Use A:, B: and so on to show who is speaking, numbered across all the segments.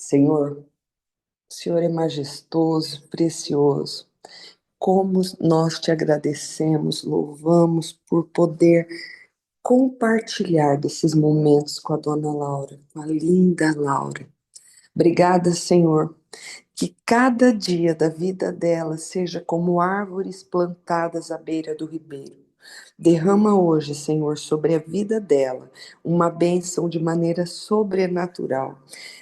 A: Senhor, o Senhor é majestoso, precioso. Como nós te agradecemos, louvamos por poder compartilhar desses momentos com a dona Laura, com a linda Laura. Obrigada, Senhor, que cada dia da vida dela seja como árvores plantadas à beira do ribeiro. Derrama hoje, Senhor, sobre a vida dela uma bênção de maneira sobrenatural.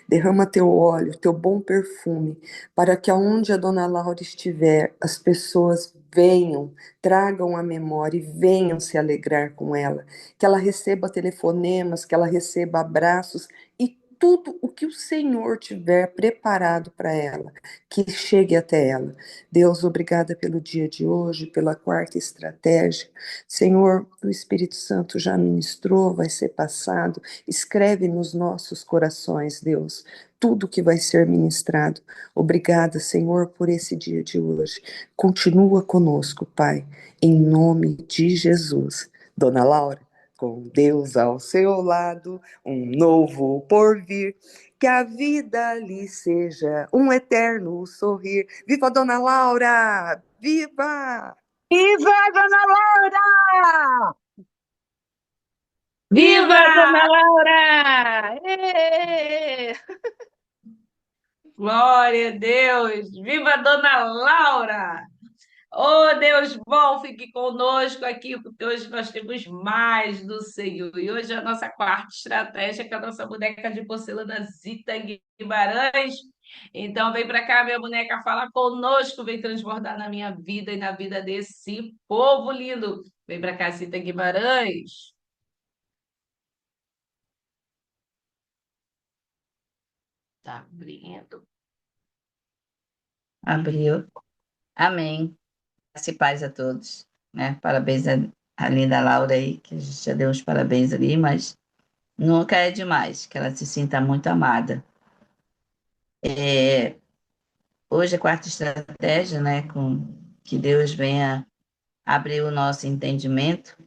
A: Derrama teu óleo, teu bom perfume, para que aonde a dona Laura estiver, as pessoas venham, tragam a memória e venham se alegrar com ela. Que ela receba telefonemas, que ela receba abraços e tudo o que o Senhor tiver preparado para ela, que chegue até ela. Deus, obrigada pelo dia de hoje, pela quarta estratégia. Senhor, o Espírito Santo já ministrou, vai ser passado. Escreve nos nossos corações, Deus, tudo que vai ser ministrado. Obrigada, Senhor, por esse dia de hoje. Continua conosco, Pai, em nome de Jesus. Dona Laura, com Deus ao seu lado, um novo porvir. Que a vida lhe seja um eterno sorrir. Viva Dona Laura! Viva!
B: Viva Dona Laura!
C: Viva,
B: Viva!
C: Dona Laura! Ê! Glória a Deus! Viva, Dona Laura! Oh, Deus bom, fique conosco aqui, porque hoje nós temos mais do Senhor. E hoje a nossa quarta estratégia é com a nossa boneca de porcelana Zita Guimarães. Então, vem para cá, minha boneca, fala conosco, vem transbordar na minha vida e na vida desse povo lindo. Vem para cá, Zita Guimarães. Tá abrindo.
B: Abriu. Amém. Graça e paz a todos, né? Parabéns à linda Laura aí, que a gente já deu uns parabéns ali, mas nunca é demais, que ela se sinta muito amada. É, hoje a quarta estratégia, né? Com que Deus venha abrir o nosso entendimento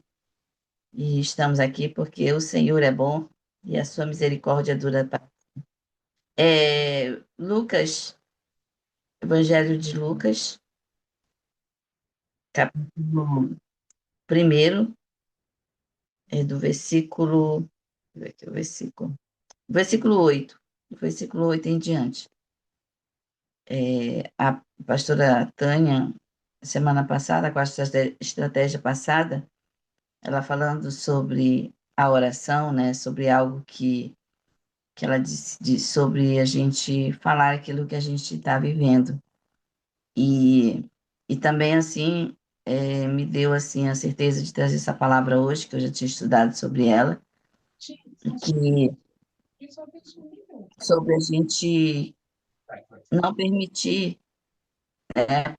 B: e estamos aqui porque o Senhor é bom e a sua misericórdia dura para. Lucas, Evangelho de Lucas, capítulo 1, do versículo. Deixa eu ver aqui o versículo. Versículo 8. Do versículo 8 em diante. A pastora Tânia, semana passada, com a estratégia passada, ela falando sobre a oração, né? Sobre algo que ela disse sobre a gente falar aquilo que a gente está vivendo. E, e também, assim, me deu, assim, a certeza de trazer essa palavra hoje, que eu já tinha estudado sobre ela, que sobre a gente não permitir,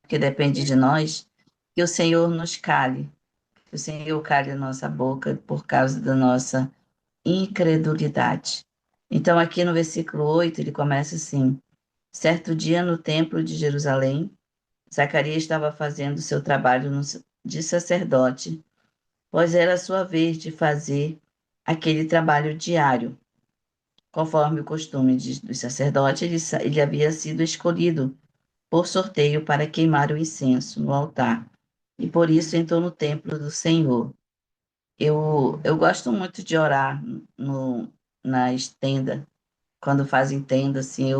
B: porque depende de nós, que o Senhor nos cale, que o Senhor cale a nossa boca por causa da nossa incredulidade. Então, aqui no versículo 8 ele começa assim: certo dia no templo de Jerusalém, Zacarias estava fazendo seu trabalho de sacerdote, pois era a sua vez de fazer aquele trabalho diário. Conforme o costume dos sacerdotes, ele havia sido escolhido por sorteio para queimar o incenso no altar, e por isso entrou no templo do Senhor. Eu gosto muito de orar na tenda, quando fazem tenda, assim,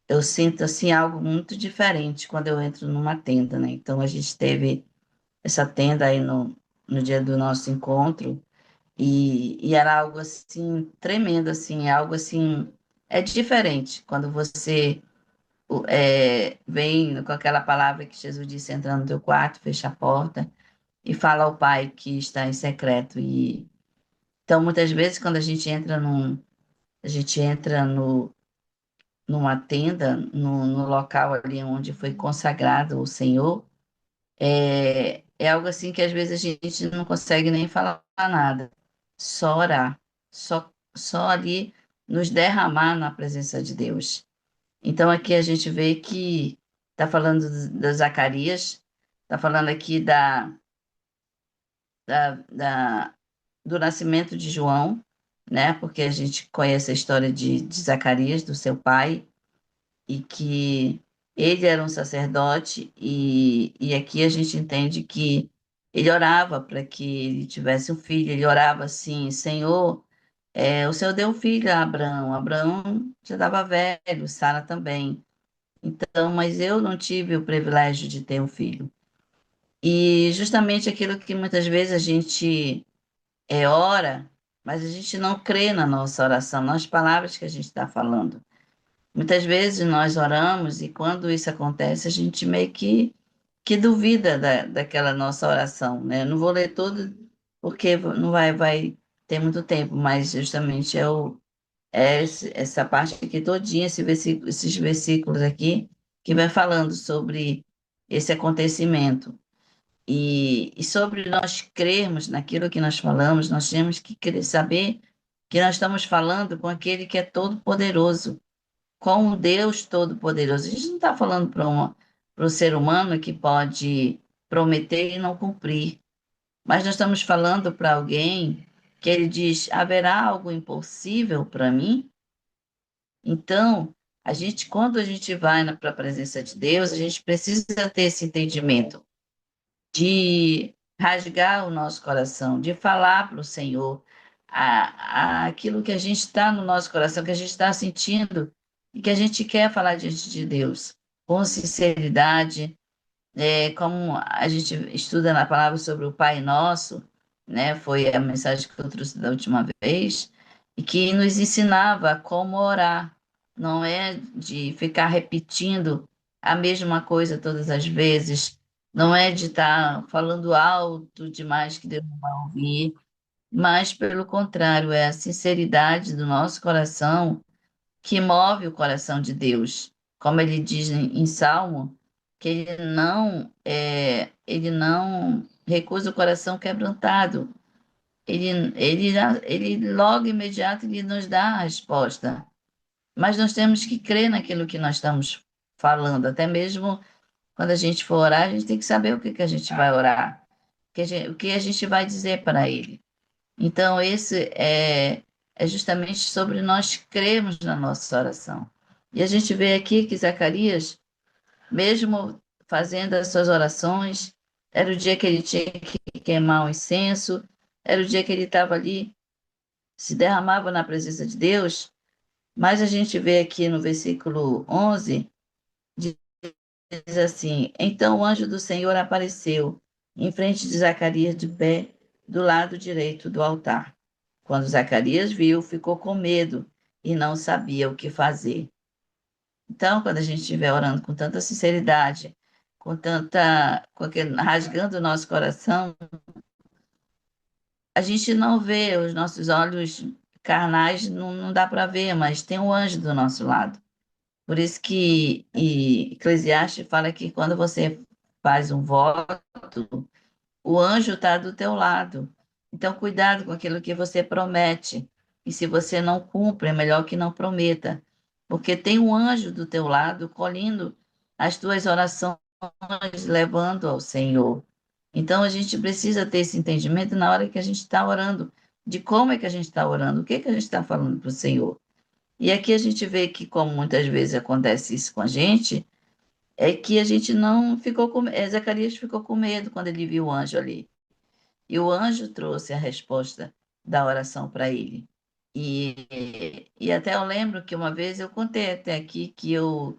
B: eu sinto assim algo muito diferente quando eu entro numa tenda, né? Então a gente teve essa tenda aí no dia do nosso encontro e era algo assim tremendo, assim, algo assim, é diferente quando você vem com aquela palavra que Jesus disse, entra no teu quarto, fecha a porta e fala ao Pai que está em secreto. E então muitas vezes quando a gente entra numa tenda, no local ali onde foi consagrado o Senhor, é algo assim que às vezes a gente não consegue nem falar nada, só orar, só ali nos derramar na presença de Deus. Então aqui a gente vê que está falando de Zacarias, está falando aqui da, do nascimento de João, né? Porque a gente conhece a história de Zacarias, do seu pai, e que ele era um sacerdote, e aqui a gente entende que ele orava para que ele tivesse um filho, ele orava assim, Senhor, o Senhor deu um filho a Abraão, Abraão já estava velho, Sara também, então, mas eu não tive o privilégio de ter um filho. E justamente aquilo que muitas vezes a gente ora, mas a gente não crê na nossa oração, nas palavras que a gente está falando. Muitas vezes nós oramos e quando isso acontece, a gente meio que duvida daquela nossa oração, né? Eu não vou ler tudo porque não vai ter muito tempo, mas justamente essa parte aqui todinha, esses versículos aqui, que vai falando sobre esse acontecimento. E sobre nós crermos naquilo que nós falamos, nós temos que saber que nós estamos falando com aquele que é todo-poderoso, com o Deus Todo-Poderoso. A gente não está falando para o ser humano que pode prometer e não cumprir, mas nós estamos falando para alguém que ele diz: haverá algo impossível para mim? Então, quando a gente vai para a presença de Deus, a gente precisa ter esse entendimento de rasgar o nosso coração, de falar para o Senhor aquilo que a gente está no nosso coração, que a gente está sentindo e que a gente quer falar diante de Deus, com sinceridade, como a gente estuda na palavra sobre o Pai Nosso, né? Foi a mensagem que eu trouxe da última vez, e que nos ensinava como orar, não é de ficar repetindo a mesma coisa todas as vezes, não é de estar falando alto demais que Deus não vai ouvir, mas pelo contrário, é a sinceridade do nosso coração que move o coração de Deus. Como ele diz em Salmo, que ele não recusa o coração quebrantado. Ele logo imediato ele nos dá a resposta. Mas nós temos que crer naquilo que nós estamos falando. Até mesmo quando a gente for orar, a gente tem que saber o que que a gente vai orar, o que a gente vai dizer para ele. Então, esse é justamente sobre nós crermos na nossa oração. E a gente vê aqui que Zacarias, mesmo fazendo as suas orações, era o dia que ele tinha que queimar o incenso, era o dia que ele estava ali, se derramava na presença de Deus, mas a gente vê aqui no versículo 11, diz assim: Então o anjo do Senhor apareceu em frente de Zacarias de pé, do lado direito do altar. Quando Zacarias viu, ficou com medo e não sabia o que fazer. Então, quando a gente estiver orando com tanta sinceridade, rasgando o nosso coração, a gente não vê, os nossos olhos carnais não dá para ver, mas tem um anjo do nosso lado. Por isso que Eclesiastes fala que quando você faz um voto, o anjo está do teu lado. Então, cuidado com aquilo que você promete. E se você não cumpre, é melhor que não prometa. Porque tem um anjo do teu lado colhendo as tuas orações, levando ao Senhor. Então, a gente precisa ter esse entendimento na hora que a gente está orando, de como é que a gente está orando, o que é que a gente está falando para o Senhor. E aqui a gente vê que, como muitas vezes acontece isso com a gente, é que a gente não ficou com... Zacarias ficou com medo quando ele viu o anjo ali. E o anjo trouxe a resposta da oração para ele. E até eu lembro que uma vez eu contei até aqui que eu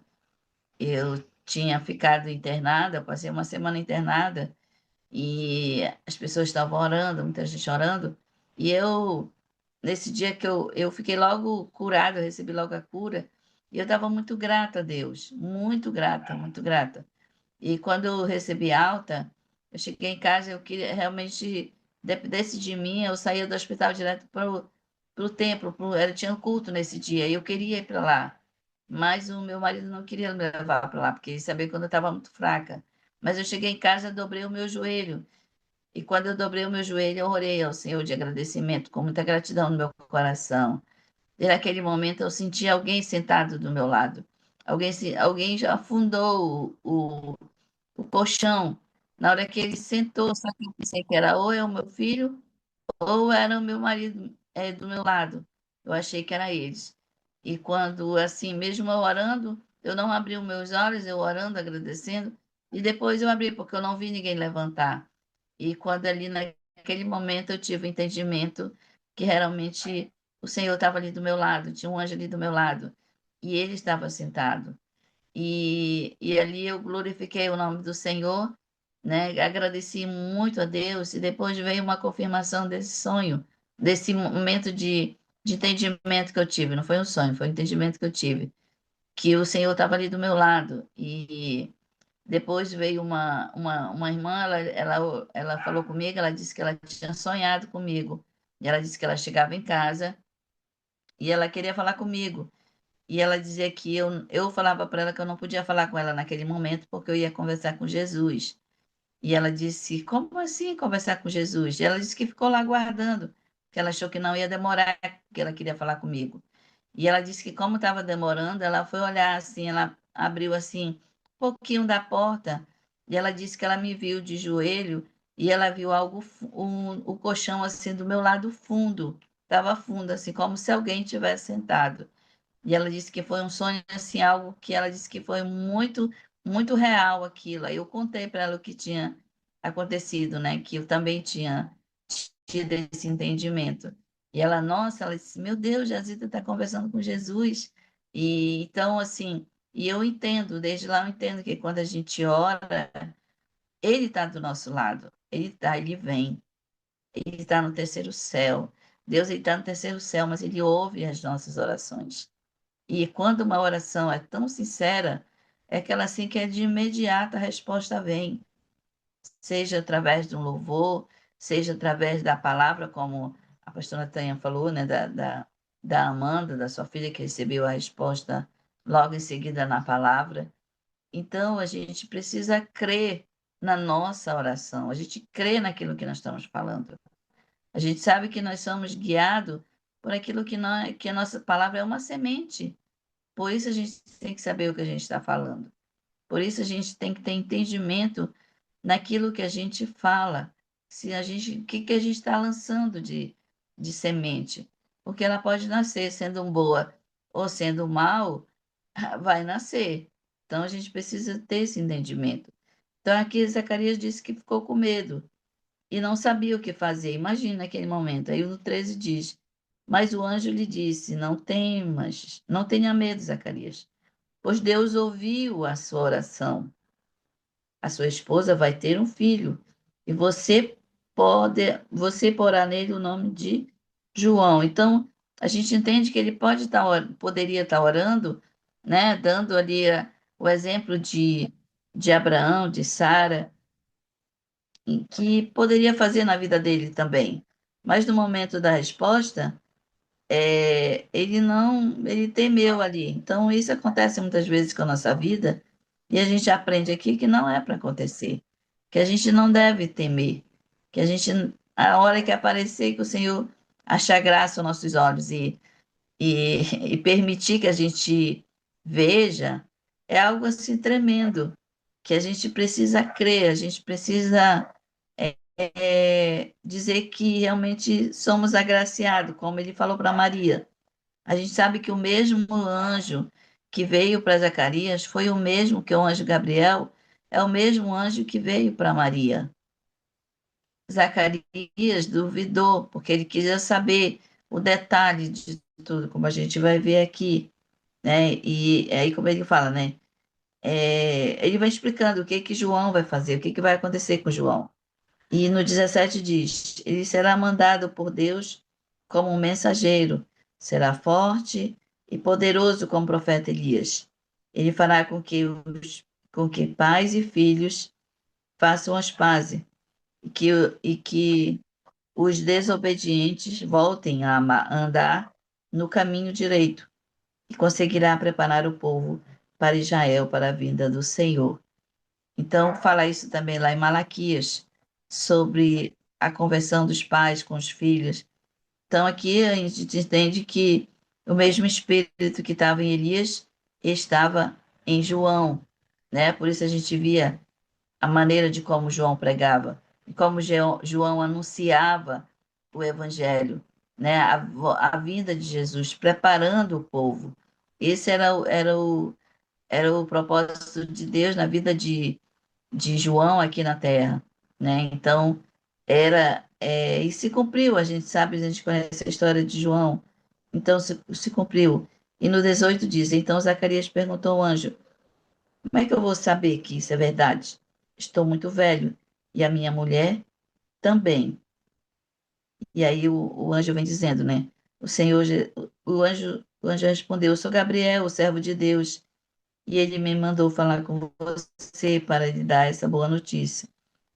B: tinha ficado internada, eu passei uma semana internada, e as pessoas estavam orando, muita gente orando, e nesse dia que eu fiquei logo curada, eu recebi logo a cura, e eu estava muito grata a Deus, muito grata, muito grata. E quando eu recebi alta, eu cheguei em casa, eu queria realmente, dependesse de mim, eu saía do hospital direto para o templo, tinha um culto nesse dia, e eu queria ir para lá. Mas o meu marido não queria me levar para lá, porque ele sabia quando eu estava muito fraca. Mas eu cheguei em casa, dobrei o meu joelho. E quando eu dobrei o meu joelho, eu orei ao Senhor de agradecimento, com muita gratidão no meu coração. E naquele momento eu senti alguém sentado do meu lado. Alguém já afundou o colchão. Na hora que ele sentou, sabe que eu pensei que era ou é o meu filho ou era o meu marido do meu lado. Eu achei que era eles. E quando, assim, mesmo eu orando, eu não abri os meus olhos, eu orando, agradecendo, e depois eu abri, porque eu não vi ninguém levantar. E quando ali naquele momento eu tive o entendimento que realmente o Senhor estava ali do meu lado, tinha um anjo ali do meu lado, e ele estava sentado. E ali eu glorifiquei o nome do Senhor, né? Agradeci muito a Deus, e depois veio uma confirmação desse sonho, desse momento de entendimento que eu tive. Não foi um sonho, foi um entendimento que eu tive, que o Senhor estava ali do meu lado. E depois veio uma irmã, ela falou comigo, ela disse que ela tinha sonhado comigo. E ela disse que ela chegava em casa e ela queria falar comigo. E ela dizia que eu falava para ela que eu não podia falar com ela naquele momento porque eu ia conversar com Jesus. E ela disse: Como assim conversar com Jesus? E ela disse que ficou lá aguardando, que ela achou que não ia demorar, que ela queria falar comigo. E ela disse que, como estava demorando, ela foi olhar assim, ela abriu assim um pouquinho da porta, e ela disse que ela me viu de joelho e ela viu algo, o colchão assim do meu lado fundo, estava fundo, assim, como se alguém tivesse sentado. E ela disse que foi um sonho, assim, algo que ela disse que foi muito, muito real aquilo. Aí eu contei para ela o que tinha acontecido, né? Que eu também tinha tido esse entendimento. E ela, nossa, ela disse, meu Deus, Jazita está conversando com Jesus. E então, assim, e eu entendo, desde lá eu entendo que quando a gente ora, ele está do nosso lado. Ele está, ele vem. Ele está no terceiro céu. Deus, ele está no terceiro céu, mas ele ouve as nossas orações. E quando uma oração é tão sincera, é aquela assim que é de imediata a resposta vem, seja através de um louvor, seja através da palavra, como a pastora Tânia falou, né, da Amanda, da sua filha, que recebeu a resposta logo em seguida na palavra. Então, a gente precisa crer na nossa oração, a gente crê naquilo que nós estamos falando. A gente sabe que nós somos guiados por aquilo que a nossa palavra é uma semente. Por isso a gente tem que saber o que a gente está falando. Por isso a gente tem que ter entendimento naquilo que a gente fala. Se a gente, o que, que a gente está lançando de semente. Porque ela pode nascer sendo boa ou sendo mal, vai nascer. Então a gente precisa ter esse entendimento. Então aqui Zacarias disse que ficou com medo e não sabia o que fazer. Imagina aquele momento. Aí o 13 diz: Mas o anjo lhe disse: Não temas, não tenha medo, Zacarias, pois Deus ouviu a sua oração. A sua esposa vai ter um filho e você porá nele o nome de João. Então, a gente entende que ele poderia estar orando, né, dando ali o exemplo de Abraão, de Sara, que poderia fazer na vida dele também. Mas no momento da resposta, ele não, ele temeu ali. Então, isso acontece muitas vezes com a nossa vida, e a gente aprende aqui que não é para acontecer, que a gente não deve temer, que a gente, a hora que aparecer, que o Senhor achar graça aos nossos olhos e permitir que a gente veja, é algo assim tremendo, que a gente precisa crer, a gente precisa dizer que realmente somos agraciados, como ele falou para Maria. A gente sabe que o mesmo anjo que veio para Zacarias foi o mesmo que o anjo Gabriel, é o mesmo anjo que veio para Maria. Zacarias duvidou, porque ele queria saber o detalhe de tudo, como a gente vai ver aqui, né? E aí, como ele fala, né? Ele vai explicando o que que João vai fazer, o que que vai acontecer com João. E no 17 diz: Ele será mandado por Deus como um mensageiro, será forte e poderoso como o profeta Elias. Ele fará com que pais e filhos façam as pazes e que os desobedientes voltem a andar no caminho direito e conseguirá preparar o povo para Israel, para a vinda do Senhor. Então, fala isso também lá em Malaquias, sobre a conversão dos pais com os filhos. Então, aqui a gente entende que o mesmo espírito que estava em Elias estava em João, né? Por isso a gente via a maneira de como João pregava, e como João anunciava o evangelho. né, a vinda de Jesus, preparando o povo. Esse era o propósito de Deus na vida de João aqui na Terra, né? Então, e se cumpriu, a gente sabe, a gente conhece a história de João, então se cumpriu. E no 18 diz, então Zacarias perguntou ao anjo, como é que eu vou saber que isso é verdade? Estou muito velho, e a minha mulher também. E aí o anjo vem dizendo, né? O anjo respondeu, eu sou Gabriel, o servo de Deus, e ele me mandou falar com você para lhe dar essa boa notícia.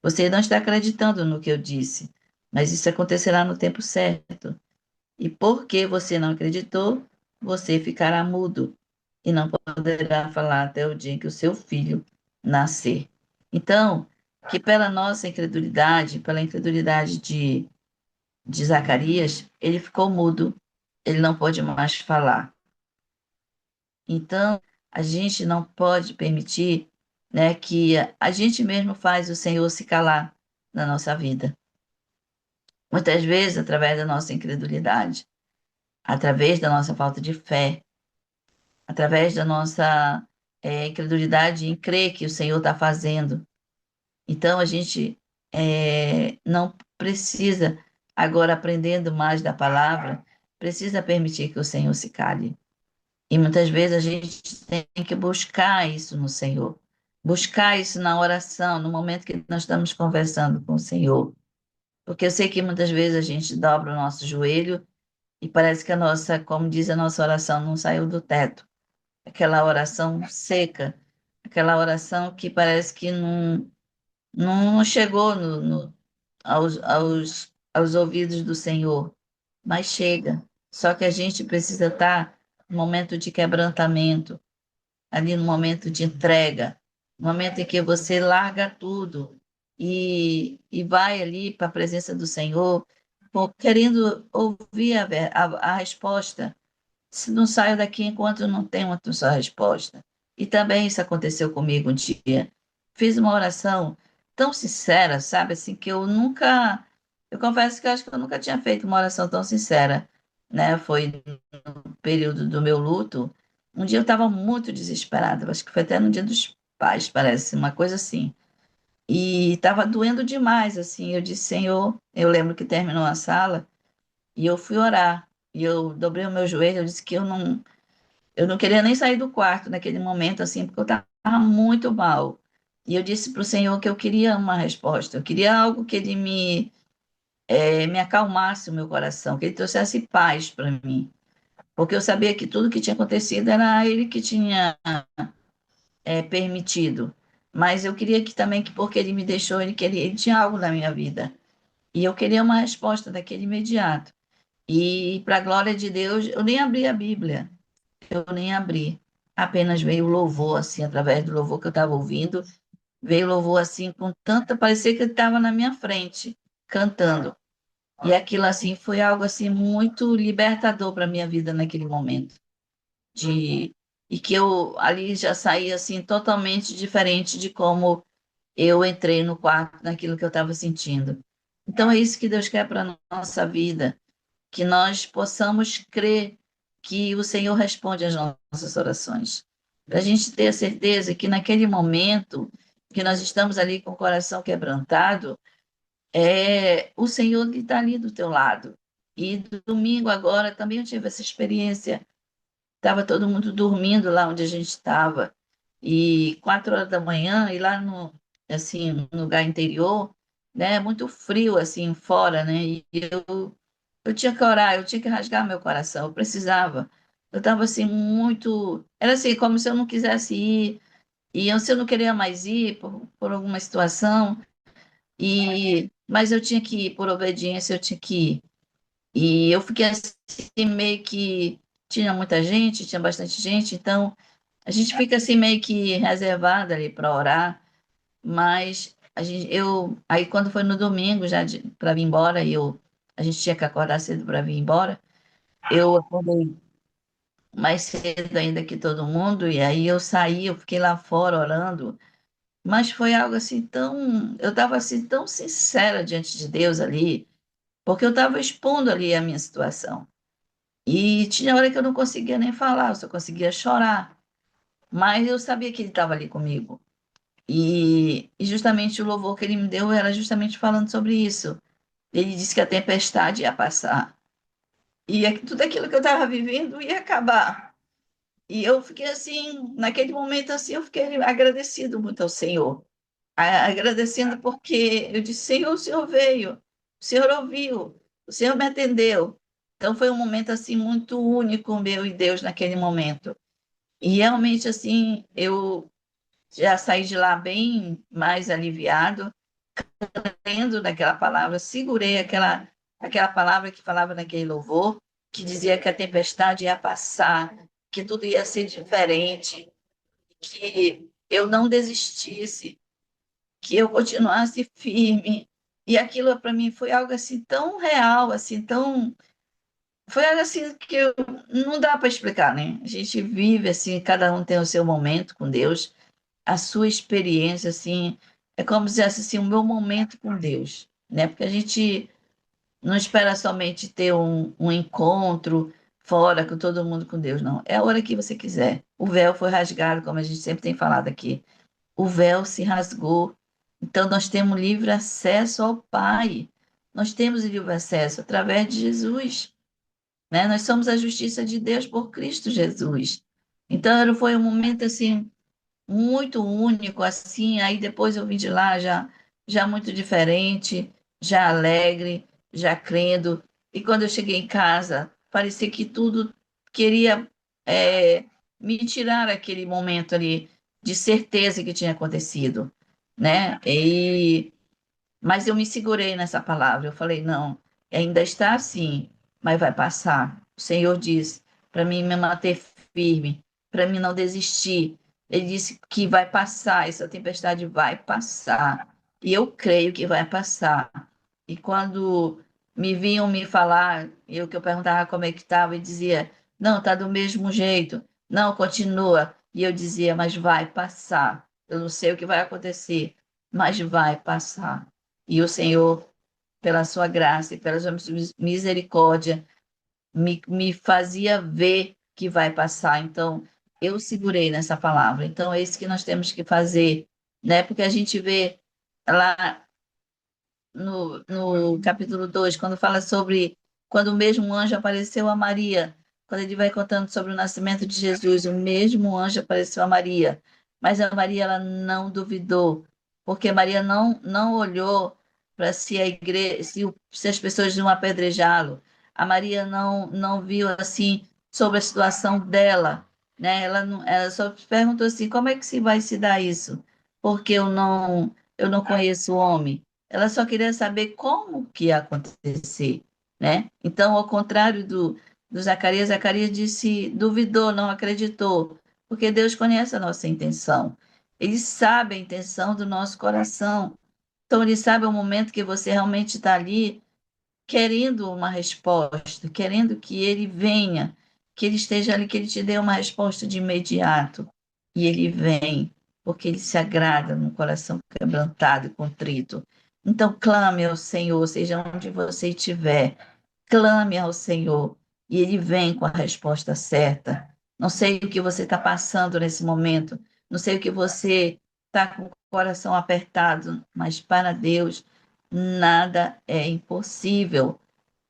B: Você não está acreditando no que eu disse, mas isso acontecerá no tempo certo. E porque você não acreditou, você ficará mudo e não poderá falar até o dia em que o seu filho nascer. Então, que pela nossa incredulidade, pela incredulidade de Zacarias, ele ficou mudo, ele não pôde mais falar. Então, a gente não pode permitir, né, que a gente mesmo faz o Senhor se calar na nossa vida. Muitas vezes, através da nossa incredulidade, através da nossa falta de fé, através da nossa incredulidade em crer que o Senhor está fazendo. Então, a gente não precisa, agora aprendendo mais da palavra, precisa permitir que o Senhor se cale. E muitas vezes a gente tem que buscar isso no Senhor, buscar isso na oração, no momento que nós estamos conversando com o Senhor. Porque eu sei que muitas vezes a gente dobra o nosso joelho e parece que a nossa, como diz a nossa oração, não saiu do teto. Aquela oração seca, aquela oração que parece que não chegou aos ouvidos do Senhor, mas chega. Só que a gente precisa estar no momento de quebrantamento, ali no momento de entrega, no momento em que você larga tudo e vai ali para a presença do Senhor, querendo ouvir a resposta. Se não saio daqui enquanto não tenho a sua resposta. E também isso aconteceu comigo um dia. Fiz uma oração tão sincera, sabe, assim, que eu confesso que eu acho que eu nunca tinha feito uma oração tão sincera, né? Foi no período do meu luto. Um dia eu estava muito desesperada, acho que foi até no Dia dos Pais, parece, uma coisa assim. E estava doendo demais, assim. Eu disse, Senhor, eu lembro que terminou a sala e eu fui orar. E eu dobrei o meu joelho, eu disse que eu não queria nem sair do quarto naquele momento, assim, porque eu estava muito mal. E eu disse para o Senhor que eu queria uma resposta, eu queria algo que Ele me acalmasse o meu coração, que Ele trouxesse paz para mim. Porque eu sabia que tudo que tinha acontecido era Ele que tinha permitido. Mas eu queria que também, que porque Ele me deixou, ele tinha algo na minha vida. E eu queria uma resposta daquele imediato. E, para a glória de Deus, eu nem abri a Bíblia. Eu nem abri. Apenas veio o louvor, assim, através do louvor que eu estava ouvindo. Veio o louvor, assim, com tanta. Parecia que ele estava na minha frente, cantando. E aquilo, assim, foi algo, assim, muito libertador para a minha vida naquele momento. De... E que eu ali já saí, assim, totalmente diferente de como eu entrei no quarto, naquilo que eu estava sentindo. Então, é isso que Deus quer para a nossa vida, que nós possamos crer que o Senhor responde às nossas orações. Para a gente ter a certeza que naquele momento que nós estamos ali com o coração quebrantado, é o Senhor que está ali do teu lado. E domingo agora também eu tive essa experiência. Estava todo mundo dormindo lá onde a gente estava. E 4 horas da manhã, e lá no, assim, no lugar interior, né, muito frio assim fora, né? E eu tinha que orar, eu tinha que rasgar meu coração, eu precisava. Eu estava assim muito, era assim como se eu não quisesse ir, se eu não queria mais ir por alguma situação, mas eu tinha que ir por obediência, eu tinha que ir. E eu fiquei assim meio que tinha muita gente, tinha bastante gente, então a gente fica assim meio que reservada ali para orar, mas aí quando foi no domingo já para vir embora, a gente tinha que acordar cedo para vir embora. Eu acordei mais cedo ainda que todo mundo e aí eu saí, eu fiquei lá fora orando, mas foi algo assim tão, eu estava assim tão sincera diante de Deus ali, porque eu estava expondo ali a minha situação. E tinha hora que eu não conseguia nem falar, eu só conseguia chorar. Mas eu sabia que ele estava ali comigo. E justamente o louvor que ele me deu era justamente falando sobre isso. Ele disse que a tempestade ia passar. E tudo aquilo que eu estava vivendo ia acabar. E eu fiquei assim, naquele momento assim, eu fiquei agradecido muito ao Senhor. Agradecendo porque eu disse, Senhor, o Senhor veio, o Senhor ouviu, o Senhor me atendeu. Então foi um momento assim muito único meu e Deus naquele momento. E realmente assim, eu já saí de lá bem mais aliviado, lendo daquela palavra, segurei aquela palavra que falava naquele louvor, que dizia que a tempestade ia passar, que tudo ia ser diferente, que eu não desistisse, que eu continuasse firme. E aquilo para mim foi algo assim tão real, assim, tão. Foi algo assim que não dá para explicar, né? A gente vive assim, cada um tem o seu momento com Deus, a sua experiência, assim, é como se fosse assim, o meu momento com Deus, né? Porque a gente não espera somente ter um encontro fora com todo mundo com Deus, não. É a hora que você quiser. O véu foi rasgado, como a gente sempre tem falado aqui. O véu se rasgou. Então, nós temos livre acesso ao Pai. Nós temos livre acesso através de Jesus, né? Nós somos a justiça de Deus por Cristo Jesus. Então, foi um momento assim muito único, assim. Aí depois eu vim de lá já muito diferente, já alegre, já crendo. E quando eu cheguei em casa, parecia que tudo queria é, me tirar aquele momento ali de certeza que tinha acontecido, né? Mas eu me segurei nessa palavra. Eu falei, não, ainda está assim, mas vai passar. O Senhor diz para mim me manter firme, para mim não desistir. Ele disse que vai passar, essa tempestade vai passar. E eu creio que vai passar. E quando me vinham me falar, eu que eu perguntava como é que estava, e dizia, não, está do mesmo jeito. Não, continua. E eu dizia, mas vai passar. Eu não sei o que vai acontecer, mas vai passar. E o Senhor, pela sua graça e pela sua misericórdia, me fazia ver que vai passar. Então, eu segurei nessa palavra. Então, é isso que nós temos que fazer, né? Porque a gente vê lá no capítulo 2 quando fala sobre quando o mesmo anjo apareceu a Maria, quando ele vai contando sobre o nascimento de Jesus, o mesmo anjo apareceu a Maria, mas a Maria ela não duvidou, porque Maria não olhou para se a igreja, se as pessoas iam apedrejá-lo. A Maria não viu assim sobre a situação dela, né? Ela só perguntou assim, como é que se vai se dar isso? Porque eu não conheço o homem. Ela só queria saber como que ia acontecer, né? Então, ao contrário do Zacarias, Zacarias disse, duvidou, não acreditou, porque Deus conhece a nossa intenção. Ele sabe a intenção do nosso coração. Então, ele sabe o momento que você realmente está ali querendo uma resposta, querendo que ele venha, que ele esteja ali, que ele te dê uma resposta de imediato. E ele vem, porque ele se agrada no coração quebrantado e contrito. Então, clame ao Senhor, seja onde você estiver, clame ao Senhor, e ele vem com a resposta certa. Não sei o que você está passando nesse momento, não sei o que você está com o coração apertado, mas para Deus nada é impossível.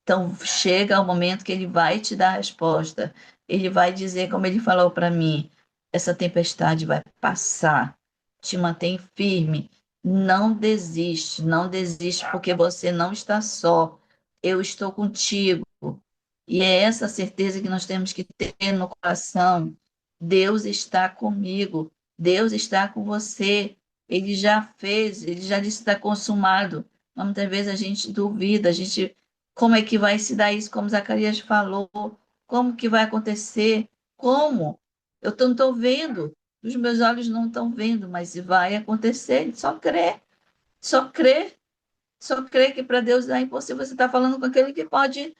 B: Então, chega o momento que ele vai te dar a resposta. Ele vai dizer, como ele falou para mim: essa tempestade vai passar. Te mantém firme. Não desiste, não desiste, porque você não está só. Eu estou contigo. E é essa certeza que nós temos que ter no coração. Deus está comigo. Deus está com você. Ele já fez, ele já disse que está consumado. Mas muitas vezes a gente duvida, a gente, como é que vai se dar isso, como Zacarias falou? Como que vai acontecer? Como? Eu não estou vendo, os meus olhos não estão vendo, mas vai acontecer, só crê, só crê, só crê que para Deus é impossível. Você está falando com aquele que pode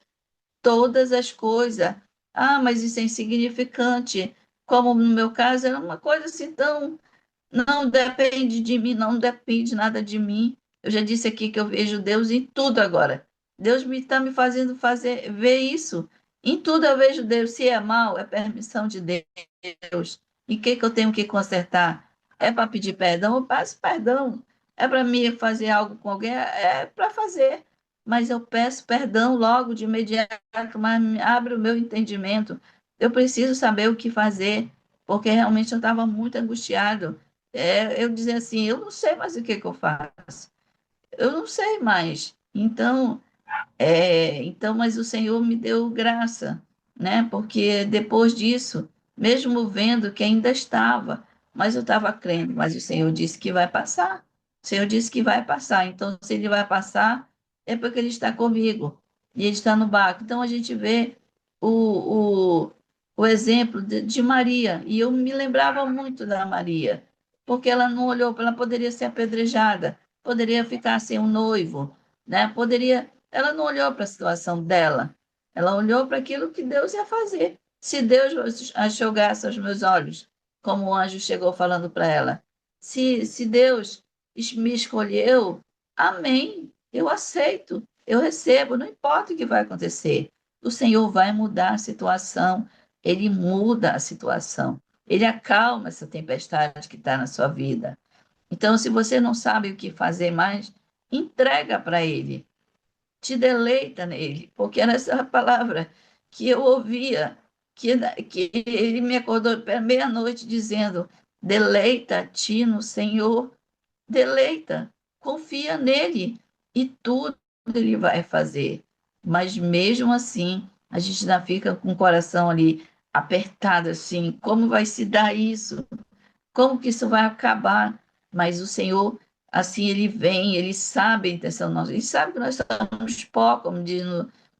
B: todas as coisas. Ah, mas isso é insignificante. Como no meu caso, era uma coisa assim tão. Não depende de mim, não depende nada de mim. Eu já disse aqui que eu vejo Deus em tudo agora. Deus me está me fazendo ver isso. Em tudo eu vejo Deus. Se é mal, é permissão de Deus. E o que eu tenho que consertar? É para pedir perdão? Eu peço perdão. É para mim fazer algo com alguém? É para fazer. Mas eu peço perdão logo, de imediato, mas abre o meu entendimento. Eu preciso saber o que fazer, porque realmente eu estava muito angustiado. Eu dizia assim, eu não sei mais o que eu faço. Eu não sei mais. Então, mas o Senhor me deu graça, né? Porque depois disso, mesmo vendo que ainda estava, mas eu estava crendo, mas o Senhor disse que vai passar. O Senhor disse que vai passar. Então, se ele vai passar, é porque ele está comigo e ele está no barco. Então, a gente vê o, o, o exemplo de Maria, e eu me lembrava muito da Maria, porque ela não olhou, ela poderia ser apedrejada, poderia ficar sem um noivo, né? Poderia, ela não olhou para a situação dela, ela olhou para aquilo que Deus ia fazer. Se Deus enxugasse os meus olhos, como o anjo chegou falando para ela, se Deus me escolheu, amém, eu aceito, eu recebo, não importa o que vai acontecer. O Senhor vai mudar a situação, ele muda a situação, ele acalma essa tempestade que está na sua vida. Então, se você não sabe o que fazer mais, entrega para ele, te deleita nele, porque era essa palavra que eu ouvia, que ele me acordou pela meia-noite dizendo: deleita-te no Senhor, deleita, confia nele e tudo ele vai fazer. Mas mesmo assim, a gente ainda fica com o coração ali apertado assim, como vai se dar isso? Como que isso vai acabar? Mas o Senhor, assim, ele vem, ele sabe a intenção nossa, ele sabe que nós somos pó, como diz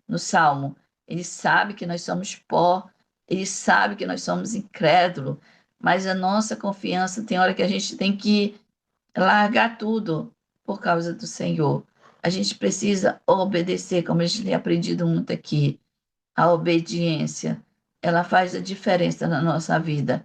B: no Salmo, ele sabe que nós somos pó, ele sabe que nós somos incrédulos, mas a nossa confiança tem hora que a gente tem que largar tudo por causa do Senhor. A gente precisa obedecer, como a gente tem aprendido muito aqui. A obediência, ela faz a diferença na nossa vida,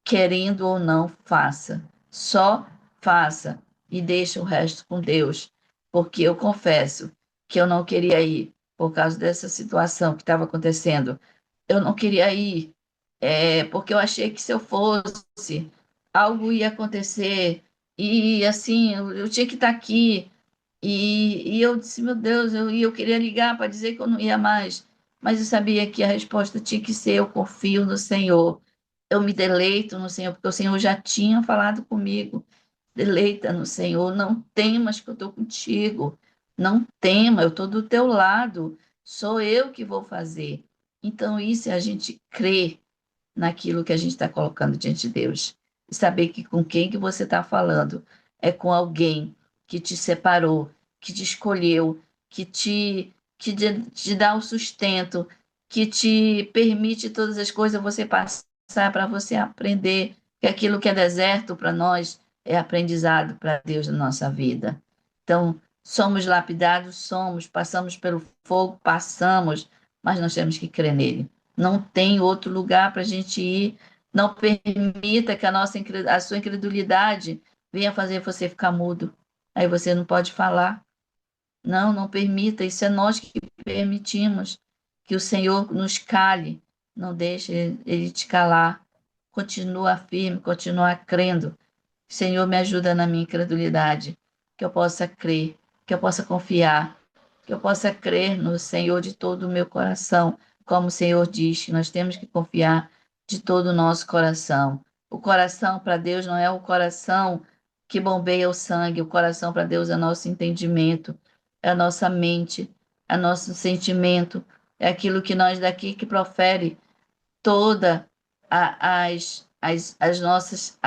B: querendo ou não, faça. Só faça e deixe o resto com Deus. Porque eu confesso que eu não queria ir por causa dessa situação que estava acontecendo. Eu não queria ir, porque eu achei que se eu fosse, algo ia acontecer. E assim, eu tinha que estar aqui. E eu disse, meu Deus, eu queria ligar para dizer que eu não ia mais, mas eu sabia que a resposta tinha que ser: eu confio no Senhor, eu me deleito no Senhor, porque o Senhor já tinha falado comigo. Deleita no Senhor, não temas que eu estou contigo, não tema, eu estou do teu lado, sou eu que vou fazer. Então, isso é a gente crer naquilo que a gente está colocando diante de Deus. E saber que com quem que você está falando é com alguém que te separou, que te escolheu, que te dá o sustento, que te permite todas as coisas você passar para você aprender que aquilo que é deserto para nós é aprendizado para Deus na nossa vida. Então, somos lapidados, somos, passamos pelo fogo, passamos, mas nós temos que crer nele. Não tem outro lugar para a gente ir. Não permita que a sua incredulidade venha fazer você ficar mudo. Aí você não pode falar. Não, não permita. Isso é nós que permitimos que o Senhor nos cale. Não deixe ele te calar. Continua firme, continua crendo. Senhor, me ajuda na minha incredulidade, que eu possa crer, que eu possa confiar, que eu possa crer no Senhor de todo o meu coração, como o Senhor diz, que nós temos que confiar de todo o nosso coração. O coração para Deus não é o coração que bombeia o sangue, o coração para Deus é nosso entendimento, é a nossa mente, é nosso sentimento, é aquilo que nós daqui que profere toda as nossas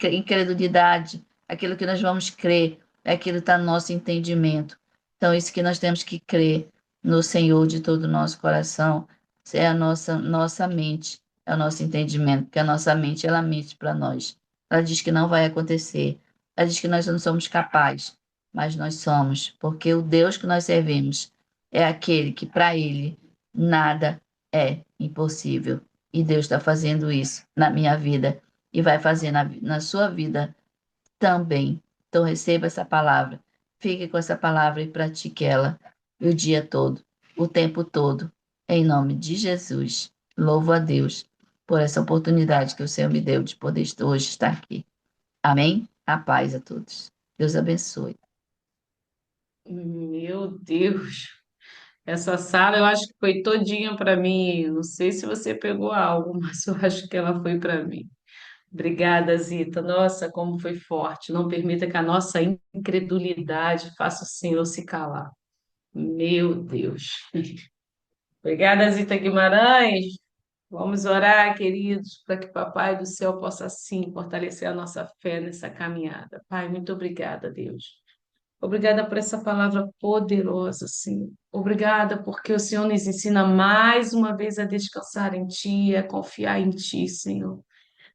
B: incredulidade, aquilo que nós vamos crer, é aquilo que está no nosso entendimento. Então, isso que nós temos que crer no Senhor de todo o nosso coração, é a nossa mente, é o nosso entendimento, porque a nossa mente, ela mente para nós. Ela diz que não vai acontecer, ela diz que nós não somos capazes, mas nós somos, porque o Deus que nós servimos é aquele que, para ele, nada é impossível. E Deus está fazendo isso na minha vida e vai fazer na sua vida também. Então, receba essa palavra, fique com essa palavra e pratique ela. o dia todo, o tempo todo. Em nome de Jesus, louvo a Deus por essa oportunidade que o Senhor me deu de poder hoje estar aqui. Amém? A paz a todos. Deus abençoe.
C: Meu Deus, essa sala eu acho que foi todinha para mim. Não sei se você pegou algo, mas eu acho que ela foi para mim. Obrigada, Zita. Nossa, como foi forte. Não permita que a nossa incredulidade faça o Senhor se calar. Meu Deus. Obrigada, Zita Guimarães. Vamos orar, queridos, para que o Papai do céu possa, sim, fortalecer a nossa fé nessa caminhada. Pai, muito obrigada, Deus. Obrigada por essa palavra poderosa, Senhor. Obrigada porque o Senhor nos ensina mais uma vez a descansar em Ti, a confiar em Ti, Senhor.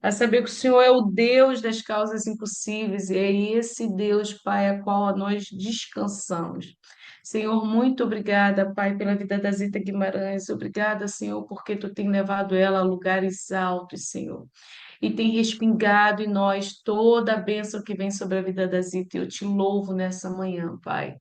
C: A saber que o Senhor é o Deus das causas impossíveis e é esse Deus, Pai, a qual nós descansamos. Senhor, muito obrigada, Pai, pela vida da Zita Guimarães. Obrigada, Senhor, porque Tu tem levado ela a lugares altos, Senhor. E tem respingado em nós toda a bênção que vem sobre a vida da Zita. Eu te louvo nessa manhã, Pai.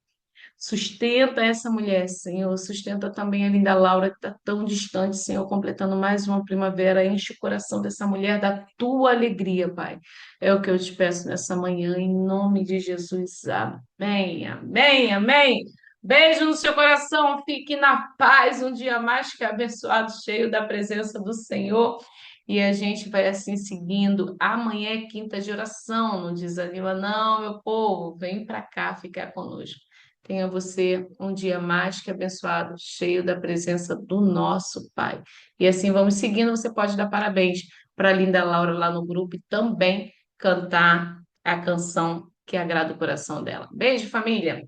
C: Sustenta essa mulher, Senhor. Sustenta também a linda Laura, que está tão distante, Senhor, completando mais uma primavera. Enche o coração dessa mulher da tua alegria, Pai. É o que eu te peço nessa manhã, em nome de Jesus. Amém, amém, amém. Beijo no seu coração. Fique na paz. Um dia mais que abençoado, cheio da presença do Senhor. E a gente vai assim seguindo. Amanhã é quinta de oração. Não desanima, não, meu povo. Vem para cá ficar conosco. Tenha você um dia mais que abençoado, cheio da presença do nosso Pai. E assim vamos seguindo. Você pode dar parabéns para a linda Laura lá no grupo e também cantar a canção que agrada o coração dela. Beijo, família!